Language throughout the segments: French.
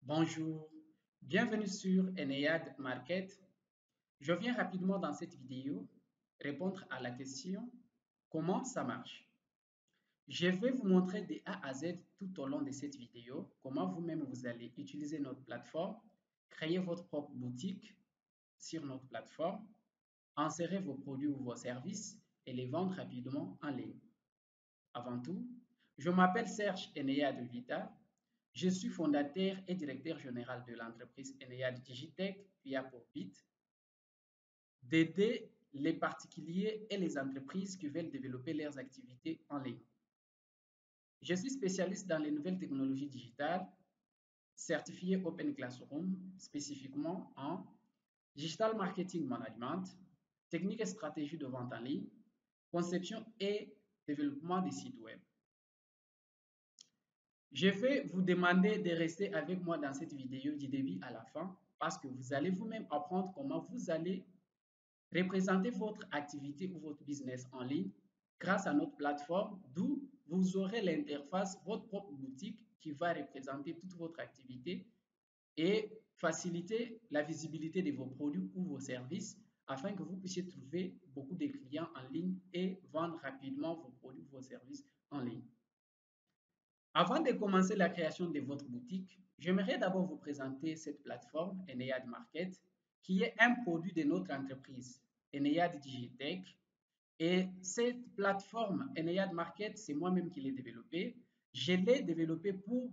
Bonjour, bienvenue sur Eneyad Market. Je viens rapidement dans cette vidéo répondre à la question comment ça marche. Je vais vous montrer de A à Z tout au long de cette vidéo comment vous-même vous allez utiliser notre plateforme, créer votre propre boutique sur notre plateforme, insérer vos produits ou vos services et les vendre rapidement en ligne. Avant tout, je m'appelle Serge Eneyad Vita. Je suis fondateur et directeur général de l'entreprise Eneyad Digitech via Pourbit, d'aider les particuliers et les entreprises qui veulent développer leurs activités en ligne. Je suis spécialiste dans les nouvelles technologies digitales, certifié Open Classroom, spécifiquement en Digital Marketing Management, techniques et stratégies de vente en ligne, conception et développement des sites web. Je vais vous demander de rester avec moi dans cette vidéo du début à la fin parce que vous allez vous-même apprendre comment vous allez représenter votre activité ou votre business en ligne grâce à notre plateforme, d'où vous aurez l'interface, votre propre boutique qui va représenter toute votre activité et faciliter la visibilité de vos produits ou vos services afin que vous puissiez trouver beaucoup de clients en ligne et vendre rapidement vos produits ou vos services en ligne. Avant de commencer la création de votre boutique, j'aimerais d'abord vous présenter cette plateforme Eneyad Market qui est un produit de notre entreprise Eneyad Digitech. Et cette plateforme Eneyad Market, c'est moi-même qui l'ai développée. Je l'ai développée pour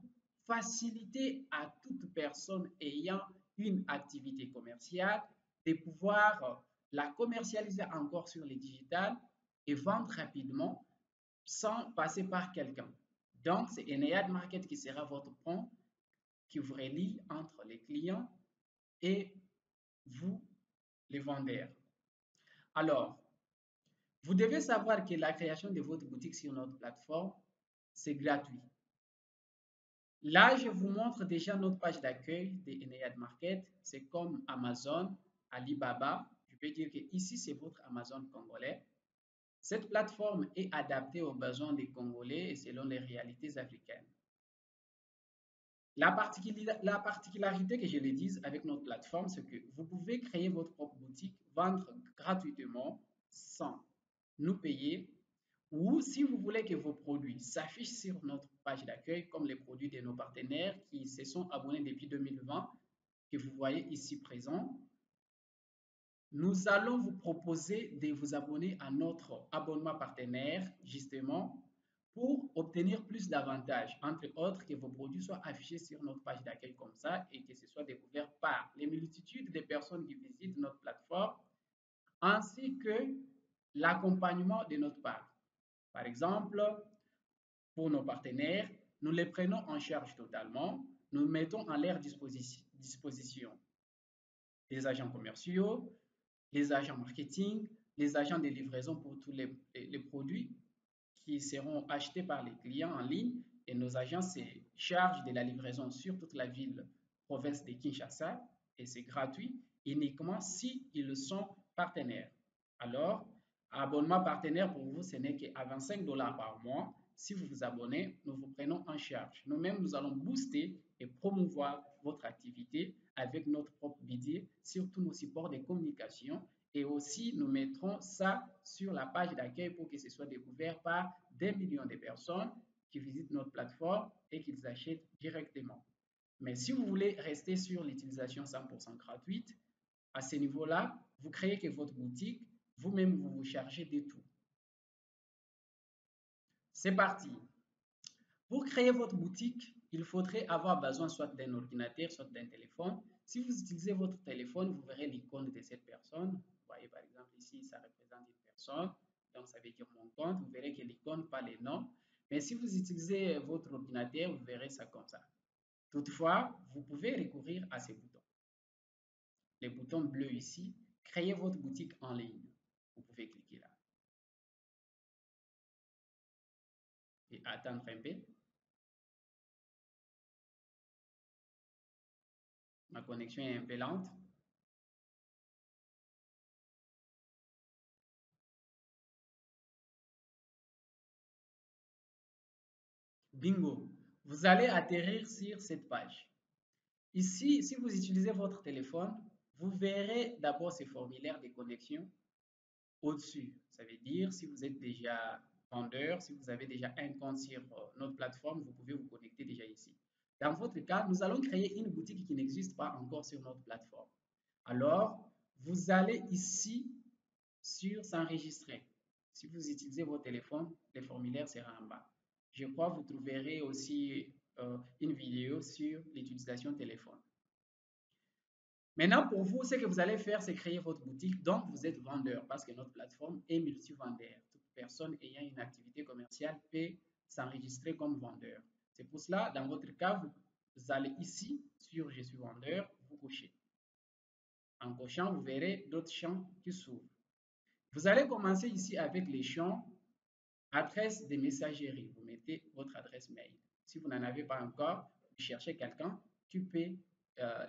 faciliter à toute personne ayant une activité commerciale de pouvoir la commercialiser encore sur les digitales et vendre rapidement sans passer par quelqu'un. Donc, c'est Eneyad Market qui sera votre pont qui vous relie entre les clients et vous, les vendeurs. Alors, vous devez savoir que la création de votre boutique sur notre plateforme, c'est gratuit. Là, je vous montre déjà notre page d'accueil de Eneyad Market. C'est comme Amazon, Alibaba. Je peux dire que ici, c'est votre Amazon congolais. Cette plateforme est adaptée aux besoins des Congolais et selon les réalités africaines. La particularité que je le dise avec notre plateforme, c'est que vous pouvez créer votre propre boutique, vendre gratuitement sans nous payer, ou si vous voulez que vos produits s'affichent sur notre page d'accueil, comme les produits de nos partenaires qui se sont abonnés depuis 2020, que vous voyez ici présent, nous allons vous proposer de vous abonner à notre abonnement partenaire, justement, pour obtenir plus d'avantages, entre autres que vos produits soient affichés sur notre page d'accueil comme ça et que ce soit découvert par les multitudes de personnes qui visitent notre plateforme, ainsi que l'accompagnement de notre part. Par exemple, pour nos partenaires, nous les prenons en charge totalement, nous mettons en leur disposition les agents commerciaux, les agents marketing, les agents de livraison pour tous les produits qui seront achetés par les clients en ligne et nos agents se chargent de la livraison sur toute la ville, province de Kinshasa et c'est gratuit uniquement si ils sont partenaires. Alors, abonnement partenaire pour vous, ce n'est qu'à 25 $ par mois. Si vous vous abonnez, nous vous prenons en charge. Nous-mêmes, nous allons booster et promouvoir votre activité avec notre propre budget sur tous nos supports de communication et aussi nous mettrons ça sur la page d'accueil pour que ce soit découvert par des millions de personnes qui visitent notre plateforme et qu'ils achètent directement. Mais si vous voulez rester sur l'utilisation 100% gratuite, à ce niveau-là, vous créez que votre boutique, vous-même vous vous chargez de tout. C'est parti. Pour créer votre boutique, il faudrait avoir besoin soit d'un ordinateur, soit d'un téléphone. Si vous utilisez votre téléphone, vous verrez l'icône de cette personne. Vous voyez par exemple ici, ça représente une personne. Donc ça veut dire mon compte. Vous verrez que l'icône, pas les noms. Mais si vous utilisez votre ordinateur, vous verrez ça comme ça. Toutefois, vous pouvez recourir à ces boutons. Les boutons bleus ici, créer votre boutique en ligne. Vous pouvez cliquer là. Et attendre un peu. Ma connexion est un peu lente. Bingo, vous allez atterrir sur cette page. Ici, si vous utilisez votre téléphone, vous verrez d'abord ces formulaires de connexion au-dessus. Ça veut dire si vous êtes déjà vendeur, si vous avez déjà un compte sur notre plateforme, vous pouvez vous connecter déjà ici. Dans votre cas, nous allons créer une boutique qui n'existe pas encore sur notre plateforme. Alors, vous allez ici sur s'enregistrer. Si vous utilisez votre téléphone, le formulaire sera en bas. Je crois que vous trouverez aussi une vidéo sur l'utilisation téléphone. Maintenant, pour vous, ce que vous allez faire, c'est créer votre boutique. Donc, vous êtes vendeur parce que notre plateforme est multi-vendeur. Toute personne ayant une activité commerciale peut s'enregistrer comme vendeur. C'est pour cela, dans votre cas, vous allez ici sur Je suis vendeur, vous cochez. En cochant, vous verrez d'autres champs qui s'ouvrent. Vous allez commencer ici avec les champs adresse de messagerie. Vous mettez votre adresse mail. Si vous n'en avez pas encore, vous cherchez quelqu'un qui peut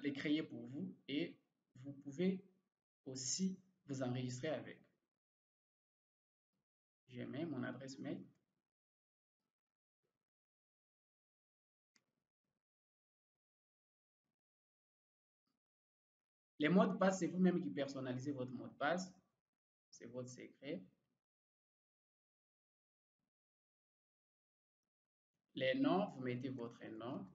les créer pour vous et vous pouvez aussi vous enregistrer avec. Je mets mon adresse mail. Les mots de passe, c'est vous-même qui personnalisez votre mot de passe. C'est votre secret. Les noms, vous mettez votre nom.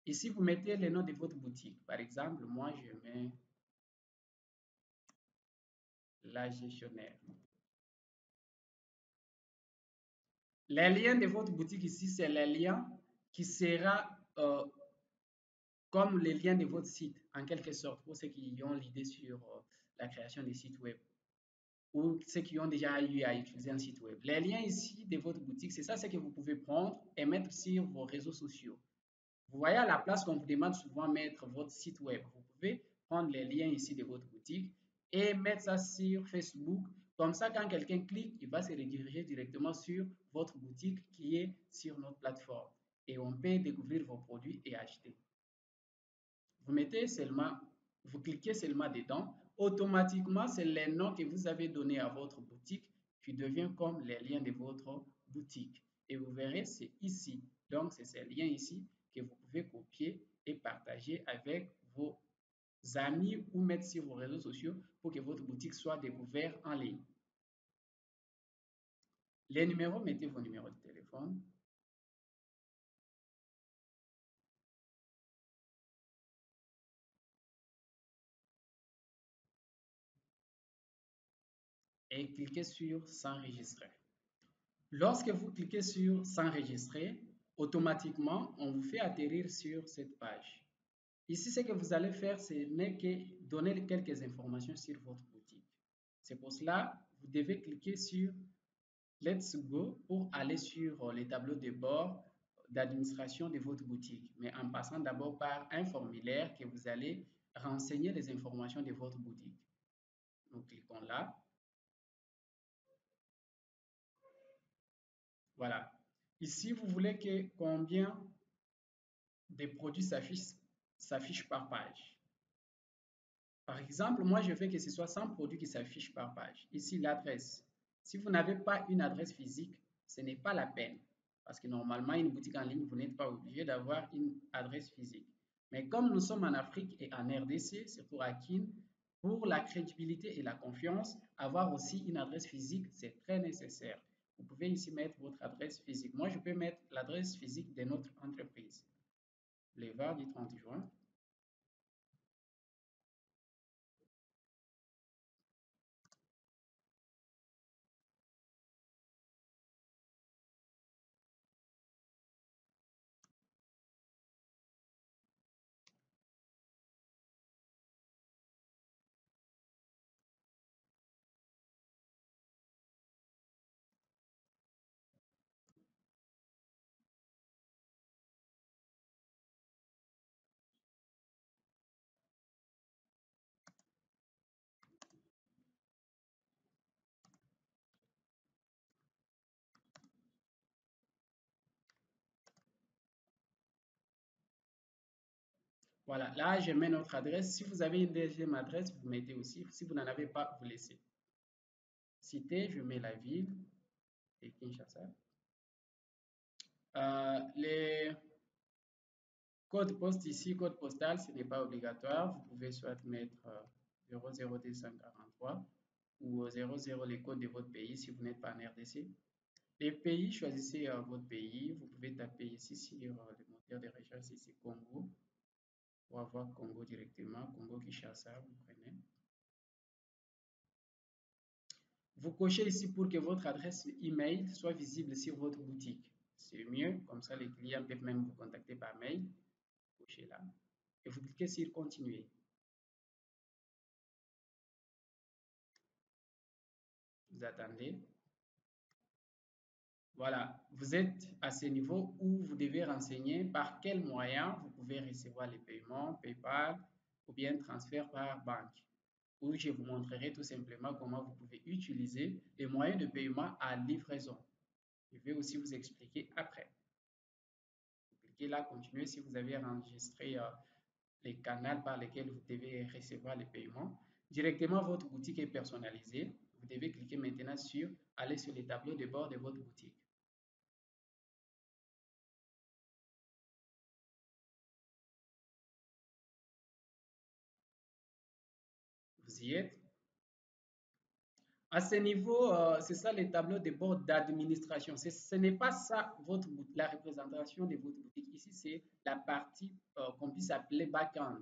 Ici, vous mettez les noms de votre boutique. Par exemple, moi, je mets la gestionnaire. Les liens de votre boutique ici, c'est les liens qui sera comme les liens de votre site, en quelque sorte, pour ceux qui ont l'idée sur la création des sites web ou ceux qui ont déjà eu à utiliser un site web. Les liens ici de votre boutique, c'est ça ce que vous pouvez prendre et mettre sur vos réseaux sociaux. Vous voyez à la place qu'on vous demande souvent mettre votre site web. Vous pouvez prendre les liens ici de votre boutique et mettre ça sur Facebook. Comme ça, quand quelqu'un clique, il va se rediriger directement sur votre boutique qui est sur notre plateforme. Et on peut découvrir vos produits et acheter. Vous mettez seulement, vous cliquez seulement dedans. Automatiquement, c'est les noms que vous avez donnés à votre boutique qui devient comme les liens de votre boutique. Et vous verrez, c'est ici. Donc, c'est ces liens ici que vous pouvez copier et partager avec vos amis ou mettre sur vos réseaux sociaux pour que votre boutique soit découverte en ligne. Les numéros, mettez vos numéros de téléphone. Et cliquez sur s'enregistrer. Lorsque vous cliquez sur s'enregistrer, automatiquement, on vous fait atterrir sur cette page. Ici, ce que vous allez faire, ce n'est que donner quelques informations sur votre boutique. C'est pour cela, vous devez cliquer sur Let's Go pour aller sur les tableaux de bord d'administration de votre boutique, mais en passant d'abord par un formulaire que vous allez renseigner les informations de votre boutique. Nous cliquons là. Voilà. Ici, vous voulez que combien de produits s'affichent par page. Par exemple, moi, je veux que ce soit 100 produits qui s'affichent par page. Ici, l'adresse. Si vous n'avez pas une adresse physique, ce n'est pas la peine. Parce que normalement, une boutique en ligne, vous n'êtes pas obligé d'avoir une adresse physique. Mais comme nous sommes en Afrique et en RDC, surtout à Kin, pour la crédibilité et la confiance, avoir aussi une adresse physique, c'est très nécessaire. Vous pouvez ici mettre votre adresse physique. Moi, je peux mettre l'adresse physique de notre entreprise. Boulevard du 30 juin. Voilà, là, je mets notre adresse. Si vous avez une deuxième adresse, vous mettez aussi. Si vous n'en avez pas, vous laissez. Cité, je mets la ville de Kinshasa. les codes postes ici, code postal, ce n'est pas obligatoire. Vous pouvez soit mettre 00243 ou 00 les codes de votre pays si vous n'êtes pas en RDC. Les pays, choisissez votre pays. Vous pouvez taper ici sur le moteur de recherche, ici Congo, pour avoir Congo directement, Congo-Kinshasa, vous prenez. Vous cochez ici pour que votre adresse email soit visible sur votre boutique. C'est mieux, comme ça les clients peuvent même vous contacter par mail. Vous cochez là et vous cliquez sur continuer. Vous attendez. Voilà, vous êtes à ce niveau où vous devez renseigner par quel moyen vous pouvez recevoir les paiements, PayPal ou bien transfert par banque. Où je vous montrerai tout simplement comment vous pouvez utiliser les moyens de paiement à livraison. Je vais aussi vous expliquer après. Vous cliquez là, continuez si vous avez enregistré les canaux par lesquels vous devez recevoir les paiements. Directement, votre boutique est personnalisée. Vous devez cliquer maintenant sur aller sur les tableaux de bord de votre boutique. Vous y êtes. À ce niveau, c'est ça les tableaux de bord d'administration. Ce n'est pas ça la représentation de votre boutique. Ici, c'est la partie qu'on puisse appeler back-end.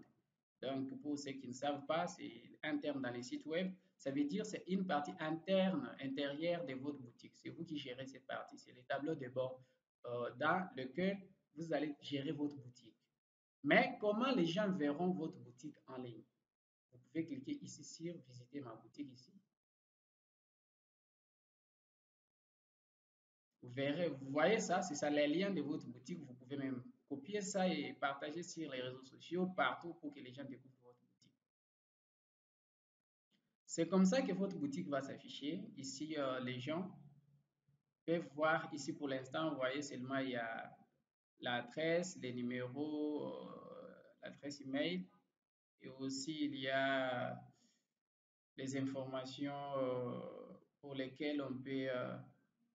Donc, pour ceux qui ne savent pas, c'est un terme dans les sites web. Ça veut dire c'est une partie interne, intérieure de votre boutique. C'est vous qui gérez cette partie. C'est les tableaux de bord dans lequel vous allez gérer votre boutique. Mais comment les gens verront votre boutique en ligne? Vous pouvez cliquer ici sur visiter ma boutique ici. Vous verrez, vous voyez ça, c'est ça les liens de votre boutique. Vous pouvez même copier ça et partager sur les réseaux sociaux partout pour que les gens découvrent votre boutique. C'est comme ça que votre boutique va s'afficher. Ici, les gens peuvent voir. Ici, pour l'instant, vous voyez seulement il y a l'adresse, les numéros, l'adresse email. Et aussi, il y a les informations pour lesquelles on peut,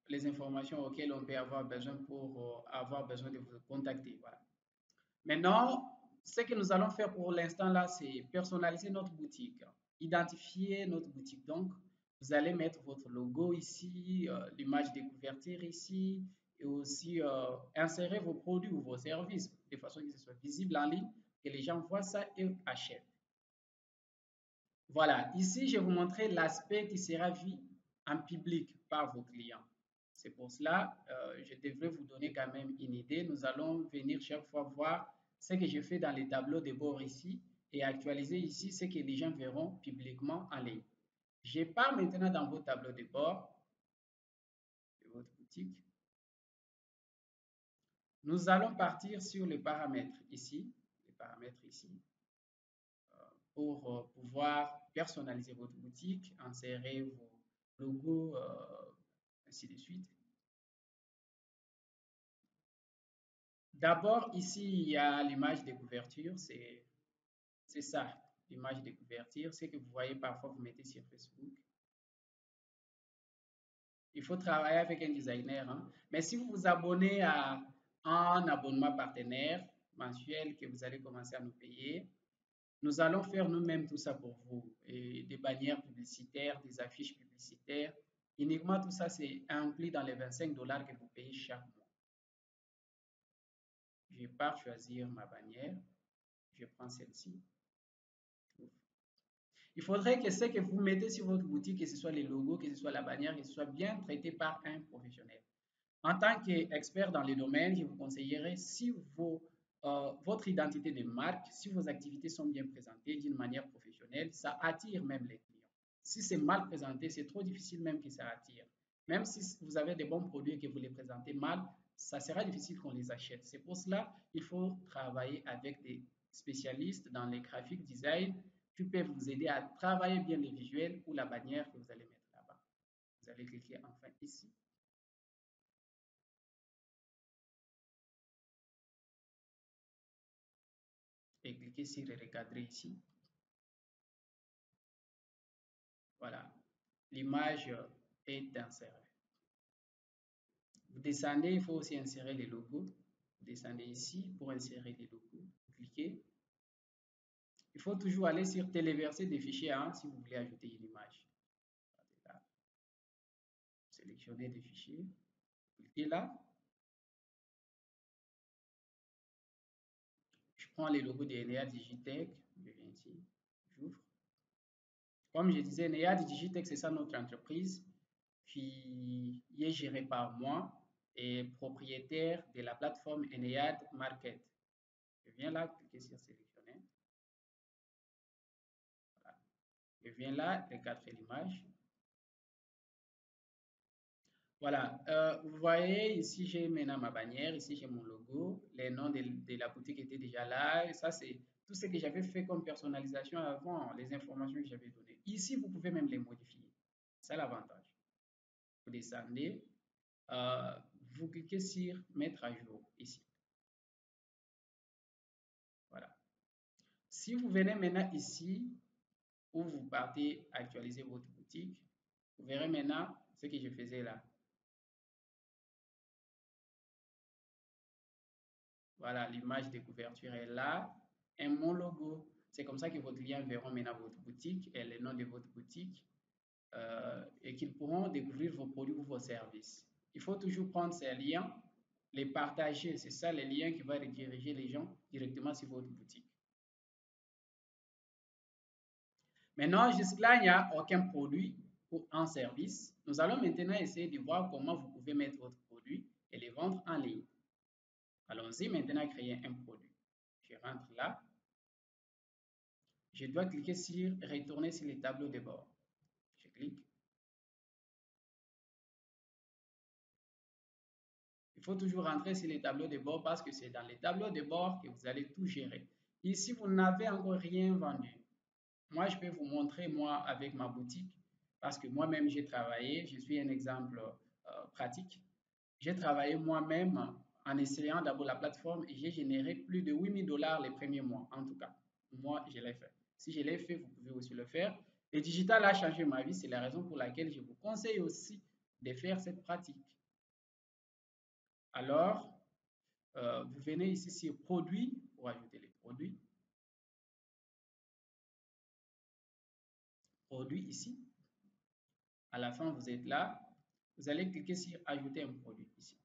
les informations auxquelles on peut avoir besoin pour avoir besoin de vous contacter. Voilà. Maintenant, ce que nous allons faire pour l'instant là, c'est personnaliser notre boutique, identifier notre boutique. Donc, vous allez mettre votre logo ici, l'image de couverture ici, et aussi insérer vos produits ou vos services de façon que ce soit visible en ligne, que les gens voient ça et achètent. Voilà, ici, je vais vous montrer l'aspect qui sera vu en public par vos clients. C'est pour cela, je devrais vous donner quand même une idée. Nous allons venir chaque fois voir ce que je fais dans les tableaux de bord ici et actualiser ici ce que les gens verront publiquement en ligne. Je pars maintenant dans vos tableaux de bord de votre boutique. Nous allons partir sur les paramètres ici, pour pouvoir personnaliser votre boutique, insérer vos logos, ainsi de suite. D'abord, ici, il y a l'image de couverture, c'est ça, l'image de couverture, c'est que vous voyez parfois, vous mettez sur Facebook. Il faut travailler avec un designer, hein. Mais si vous vous abonnez à un abonnement partenaire mensuel que vous allez commencer à nous payer, nous allons faire nous-mêmes tout ça pour vous. Et des bannières publicitaires, des affiches publicitaires. Uniquement tout ça, c'est inclus dans les 25 $ que vous payez chaque mois. Je pars choisir ma bannière. Je prends celle-ci. Il faudrait que ce que vous mettez sur votre boutique, que ce soit les logos, que ce soit la bannière, que ce soit bien traité par un professionnel. En tant qu'expert dans le domaine, je vous conseillerais, si votre identité de marque, si vos activités sont bien présentées d'une manière professionnelle, ça attire même les clients. Si c'est mal présenté, c'est trop difficile même que ça attire. Même si vous avez des bons produits et que vous les présentez mal, ça sera difficile qu'on les achète. C'est pour cela qu'il faut travailler avec des spécialistes dans les graphic design qui peuvent vous aider à travailler bien les visuels ou la bannière que vous allez mettre là-bas. Vous allez cliquer enfin ici. Et cliquez sur recadrer ici. Voilà, l'image est insérée. Vous descendez, il faut aussi insérer les logos. descendez ici pour insérer les logos. Vous cliquez. Il faut toujours aller sur téléverser des fichiers hein, si vous voulez ajouter une image. Là. Sélectionnez des fichiers. Cliquez là. Je prends les logos de Enea Digitech. Je viens ici. J'ouvre. Comme je disais, Enea Digitech, c'est ça notre entreprise qui est gérée par moi et propriétaire de la plateforme Enea Market. Je viens là, cliquer sur sélectionner. Voilà. Je viens là, recadrer l'image. Voilà, vous voyez ici j'ai maintenant ma bannière, ici j'ai mon logo, les noms de la boutique étaient déjà là, et ça c'est tout ce que j'avais fait comme personnalisation avant, les informations que j'avais données. Ici vous pouvez même les modifier, c'est l'avantage. Vous descendez, vous cliquez sur mettre à jour ici. Voilà. Si vous venez maintenant ici, où vous partez actualiser votre boutique, vous verrez maintenant ce que je faisais là. Voilà, l'image de couverture est là et mon logo. C'est comme ça que vos clients verront maintenant votre boutique et le nom de votre boutique et qu'ils pourront découvrir vos produits ou vos services. Il faut toujours prendre ces liens, les partager. C'est ça les liens qui vont rediriger les gens directement sur votre boutique. Maintenant, jusque-là, il n'y a aucun produit ou un service. Nous allons maintenant essayer de voir comment vous pouvez mettre votre produit et les vendre en ligne. Allons-y maintenant créer un produit. Je rentre là. Je dois cliquer sur retourner sur les tableaux de bord. Je clique. Il faut toujours rentrer sur les tableaux de bord parce que c'est dans les tableaux de bord que vous allez tout gérer. Ici, vous n'avez encore rien vendu. Moi, je peux vous montrer, moi, avec ma boutique, parce que moi-même, j'ai travaillé. Je suis un exemple pratique. J'ai travaillé moi-même en essayant d'abord la plateforme et j'ai généré plus de 8 000 $ les premiers mois, en tout cas. Moi, je l'ai fait. Si je l'ai fait, vous pouvez aussi le faire. Le digital a changé ma vie, c'est la raison pour laquelle je vous conseille aussi de faire cette pratique. Alors, vous venez ici sur produits pour ajouter les produits. Produits ici. À la fin, vous êtes là. Vous allez cliquer sur ajouter un produit ici.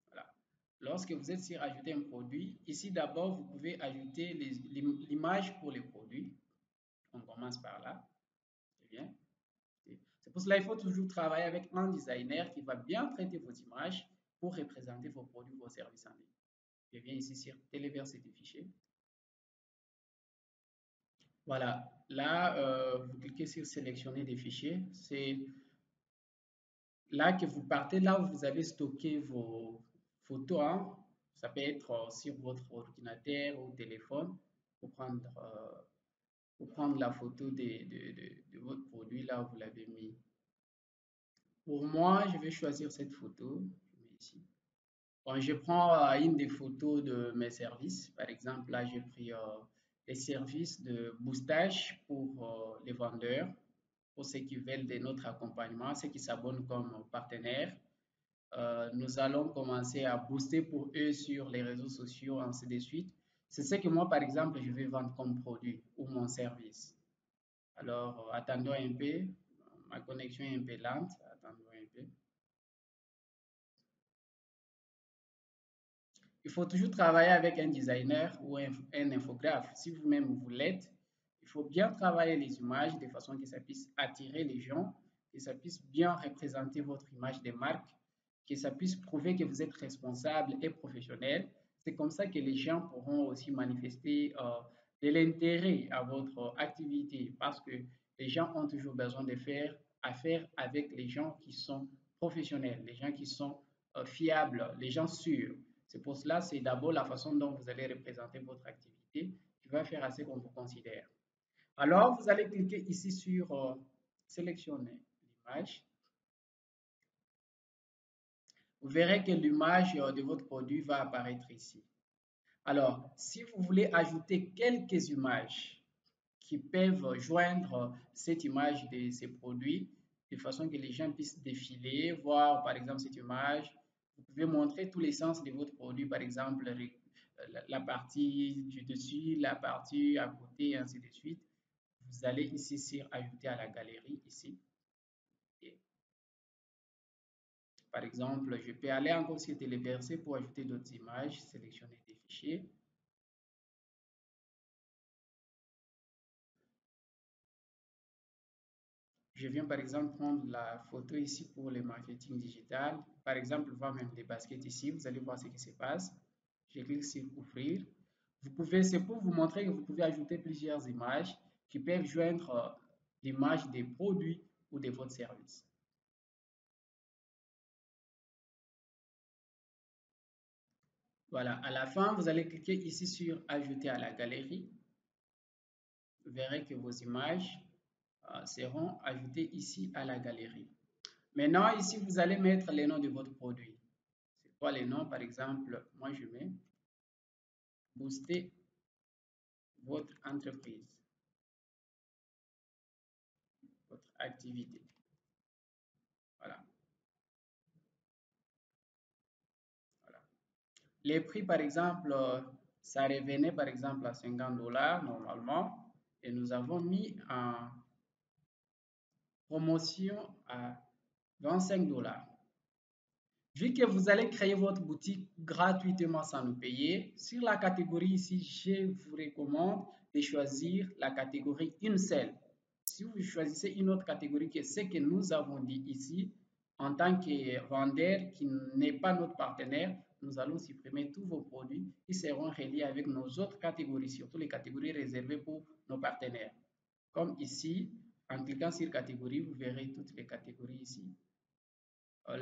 Voilà. Lorsque vous êtes sur ajouter un produit, ici d'abord, vous pouvez ajouter l'image pour les produits. On commence par là. C'est bien. C'est pour cela qu'il faut toujours travailler avec un designer qui va bien traiter vos images pour représenter vos produits, vos services en ligne. Je viens ici sur téléverser des fichiers. Voilà, là, vous cliquez sur sélectionner des fichiers. C'est là que vous partez, là où vous avez stocké vos photos. Hein. Ça peut être sur votre ordinateur ou téléphone pour prendre la photo de votre produit là où vous l'avez mis. Pour moi, je vais choisir cette photo. Je mets ici. Bon, je prends une des photos de mes services. Par exemple, là, j'ai pris les services de boostage pour les vendeurs, pour ceux qui veulent de notre accompagnement, ceux qui s'abonnent comme partenaires. Nous allons commencer à booster pour eux sur les réseaux sociaux, ainsi de suite. C'est ce que moi, par exemple, je vais vendre comme produit ou mon service. Alors, attendons un peu. Ma connexion est un peu lente. Attendons un peu. Il faut toujours travailler avec un designer ou un infographe. Si vous-même vous l'êtes, il faut bien travailler les images de façon que ça puisse attirer les gens, que ça puisse bien représenter votre image de marque, que ça puisse prouver que vous êtes responsable et professionnel. C'est comme ça que les gens pourront aussi manifester de l'intérêt à votre activité parce que les gens ont toujours besoin de faire affaire avec les gens qui sont professionnels, les gens qui sont fiables, les gens sûrs. C'est pour cela, c'est d'abord la façon dont vous allez représenter votre activité qui va faire à ce qu'on vous considère. Alors, vous allez cliquer ici sur sélectionner l'image. Vous verrez que l'image de votre produit va apparaître ici. Alors, si vous voulez ajouter quelques images qui peuvent joindre cette image de ces produits, de façon que les gens puissent défiler, voir par exemple cette image. Vous pouvez montrer tous les sens de votre produit, par exemple la partie du dessus, la partie à côté, et ainsi de suite. Vous allez ici sur ajouter à la galerie, ici. Et par exemple, je peux aller encore sur téléverser pour ajouter d'autres images, sélectionner des fichiers. Je viens par exemple prendre la photo ici pour le marketing digital. Par exemple, voir même des baskets ici. Vous allez voir ce qui se passe. Je clique sur ouvrir. Vous pouvez, c'est pour vous montrer que vous pouvez ajouter plusieurs images qui peuvent joindre l'image des produits ou de votre service. Voilà, à la fin, vous allez cliquer ici sur ajouter à la galerie. Vous verrez que vos images seront ajoutées ici à la galerie. Maintenant, ici, vous allez mettre les noms de votre produit. C'est quoi les noms? Par exemple, moi, je mets booster votre entreprise, votre activité. Voilà. Voilà. Les prix, par exemple, ça revenait par exemple à 50 $ normalement. Et nous avons mis en promotion à 25 $. Vu que vous allez créer votre boutique gratuitement sans nous payer, sur la catégorie ici, je vous recommande de choisir la catégorie une seule. Si vous choisissez une autre catégorie que ce que nous avons dit ici, en tant que vendeur qui n'est pas notre partenaire, nous allons supprimer tous vos produits qui seront reliés avec nos autres catégories, surtout les catégories réservées pour nos partenaires. Comme ici, en cliquant sur catégorie, vous verrez toutes les catégories ici.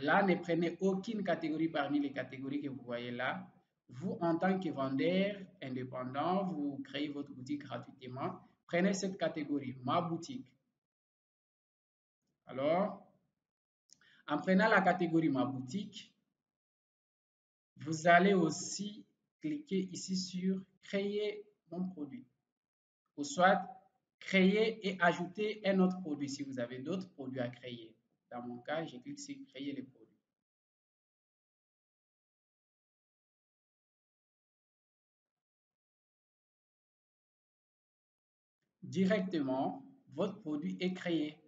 Là, ne prenez aucune catégorie parmi les catégories que vous voyez là. Vous, en tant que vendeur indépendant, vous créez votre boutique gratuitement. Prenez cette catégorie, ma boutique. Alors, en prenant la catégorie ma boutique, vous allez aussi cliquer ici sur créer mon produit. Ou soit créer et ajouter un autre produit si vous avez d'autres produits à créer. Dans mon cas, je clique sur créer les produits. Directement, votre produit est créé.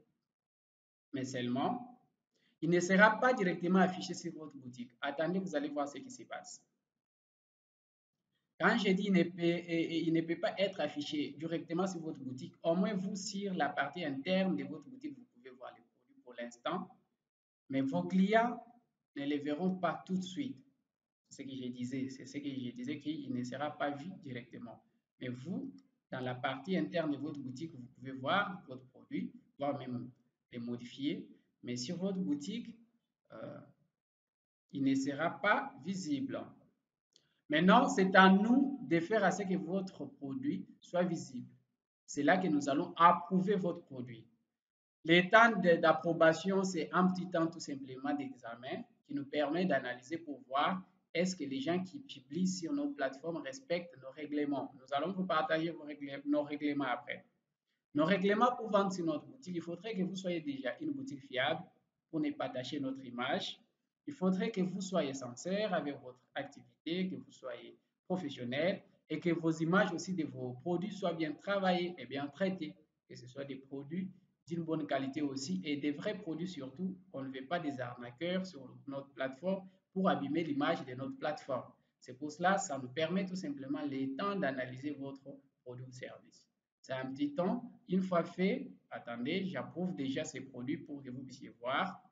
Mais seulement, il ne sera pas directement affiché sur votre boutique. Attendez, vous allez voir ce qui se passe. Quand je dis il ne peut pas être affiché directement sur votre boutique, au moins vous, sur la partie interne de votre boutique, vous pouvez voir les produits pour l'instant. Mais vos clients ne les verront pas tout de suite. C'est ce que je disais, c'est ce que je disais qu'il ne sera pas vu directement. Mais vous, dans la partie interne de votre boutique, vous pouvez voir votre produit, voire même les modifier. Mais sur votre boutique, il ne sera pas visible. Maintenant, c'est à nous de faire à ce que votre produit soit visible. C'est là que nous allons approuver votre produit. Le temps d'approbation, c'est un petit temps tout simplement d'examen qui nous permet d'analyser pour voir est-ce que les gens qui publient sur nos plateformes respectent nos règlements. Nous allons vous partager nos règlements après. Nos règlements pour vendre sur notre boutique, il faudrait que vous soyez déjà une boutique fiable pour ne pas tâcher notre image. Il faudrait que vous soyez sincère avec votre activité, que vous soyez professionnel et que vos images aussi de vos produits soient bien travaillées et bien traitées, que ce soit des produits d'une bonne qualité aussi et des vrais produits surtout. On ne veut pas des arnaqueurs sur notre plateforme pour abîmer l'image de notre plateforme. C'est pour cela que ça nous permet tout simplement le temps d'analyser votre produit ou service. C'est un petit temps. Une fois fait, attendez, j'approuve déjà ces produits pour que vous puissiez voir.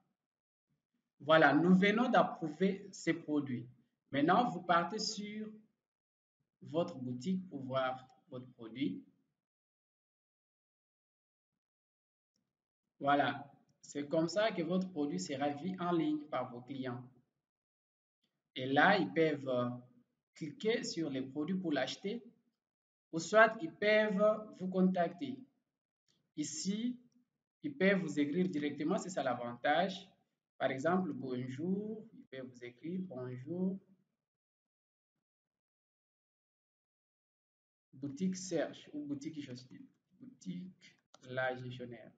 Voilà, nous venons d'approuver ces produits. Maintenant, vous partez sur votre boutique pour voir votre produit. Voilà, c'est comme ça que votre produit sera vu en ligne par vos clients. Et là, ils peuvent cliquer sur les produits pour l'acheter ou soit ils peuvent vous contacter. Ici, ils peuvent vous écrire directement, c'est ça l'avantage. Par exemple, bonjour, ils peuvent vous écrire bonjour, boutique Serge ou boutique la gestionnaire.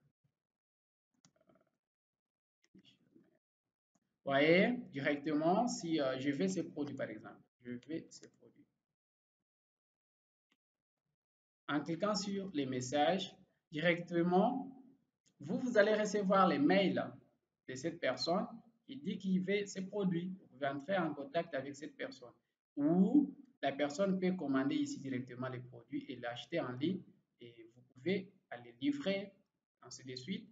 voyez, directement, si je vais ces produits, par exemple, je vais ces produits. En cliquant sur les messages, directement, vous allez recevoir les mails de cette personne qui dit qu'il veut ces produits. Vous pouvez entrer en contact avec cette personne. Ou la personne peut commander ici directement les produits et l'acheter en ligne et vous pouvez aller livrer, ainsi de suite,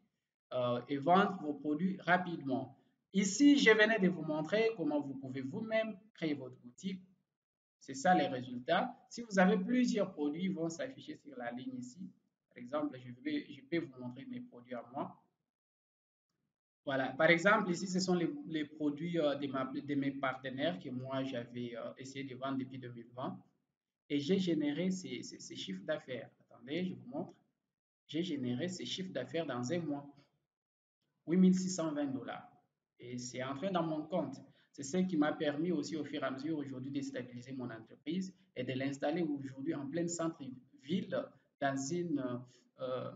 et vendre vos produits rapidement. Ici, je venais de vous montrer comment vous pouvez vous-même créer votre boutique. C'est ça les résultats. Si vous avez plusieurs produits, ils vont s'afficher sur la ligne ici. Par exemple, je peux vous montrer mes produits à moi. Voilà, par exemple, ici, ce sont les produits de mes partenaires que moi, j'avais essayé de vendre depuis 2020. Et j'ai généré ces chiffres d'affaires. Attendez, je vous montre. J'ai généré ces chiffres d'affaires dans un mois. 8620 $. Et c'est entré dans mon compte. C'est ce qui m'a permis aussi au fur et à mesure aujourd'hui de stabiliser mon entreprise et de l'installer aujourd'hui en plein centre-ville dans une euh,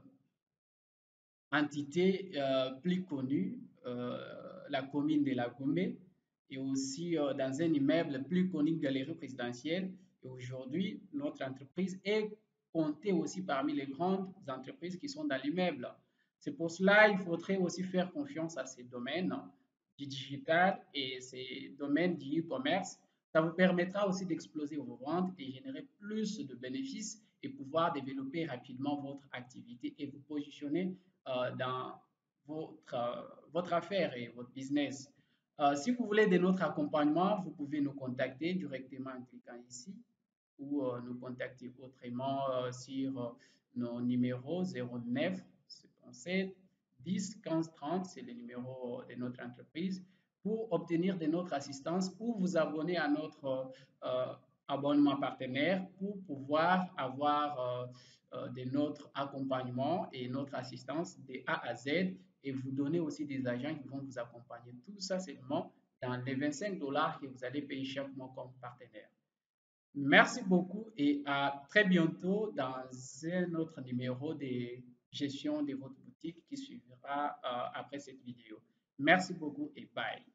entité plus connue, la commune de la Gombe, et aussi dans un immeuble plus connu, galerie présidentielle. Et aujourd'hui, notre entreprise est comptée aussi parmi les grandes entreprises qui sont dans l'immeuble. C'est pour cela qu'il faudrait aussi faire confiance à ces domaines du digital et ces domaines du e-commerce. Ça vous permettra aussi d'exploser vos ventes et générer plus de bénéfices et pouvoir développer rapidement votre activité et vous positionner dans votre affaire et votre business. Si vous voulez de notre accompagnement, vous pouvez nous contacter directement en cliquant ici ou nous contacter autrement sur nos numéros 09 77 10 15 30, c'est le numéro de notre entreprise, pour obtenir de notre assistance ou vous abonner à notre abonnement partenaire pour pouvoir avoir de notre accompagnement et notre assistance de A à Z et vous donner aussi des agents qui vont vous accompagner. Tout ça seulement dans les 25 $ que vous allez payer chaque mois comme partenaire. Merci beaucoup et à très bientôt dans un autre numéro de gestion de votre boutique qui suivra après cette vidéo. Merci beaucoup et bye.